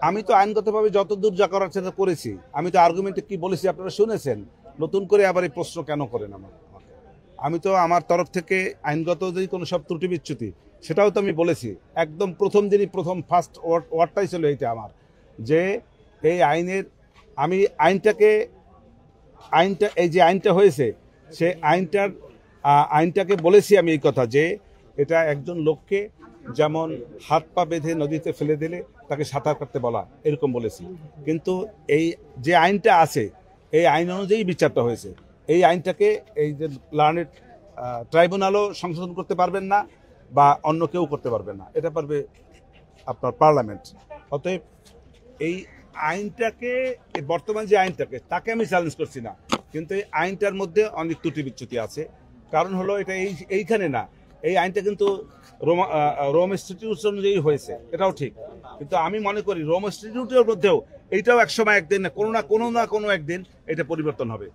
আমি তো আইনগতভাবে যতদূর যা করার সেটা করেছি। আমি তো আর্গুমেন্টে কি বলেছি আপনারা শুনেছেন। নতুন করে আবার এই প্রশ্ন কেন করেন আমাকে? আমি তো আমার তরফ থেকে আইনগত যদি কোনো সব ত্রুটি বিচ্যুতি সেটাও তো আমি বলেছি। একদম প্রথম দিনই ফার্স্ট ওয়ার্ডটাই ছিল এইটা আমার, যে এই আইনের আমি আইনটা এই যে আইনটা হয়েছে সে আইনটাকে বলেছি আমি এই কথা যে এটা একজন লোককে যেমন হাত পা বেঁধে নদীতে ফেলে দিলে তাকে সাঁতার কাটতে বলা, এরকম বলেছি। কিন্তু এই যে আইনটা আছে এই আইন অনুযায়ী বিচারটা হয়েছে। এই আইনটাকে এই যে লার্নেড ট্রাইব্যুনালও সংশোধন করতে পারবেন না বা অন্য কেউ করতে পারবেন না, এটা পারবে আপনার পার্লামেন্ট। অতএব এই আইনটাকে বর্তমান যে আইনটাকে তাকে আমি চ্যালেঞ্জ করছি না, কিন্তু এই আইনটার মধ্যে অনেক ত্রুটি বিচ্যুতি আছে। কারণ হলো এটা এইখানে না, এই আইনটা কিন্তু রোম ইনস্টিটিউট অনুযায়ী হয়েছে, এটাও ঠিক। কিন্তু আমি মনে করি রোম ইনস্টিটিউটের মধ্যেও এইটাও একসময় একদিন কোনো না কোনো একদিন এটা পরিবর্তন হবে।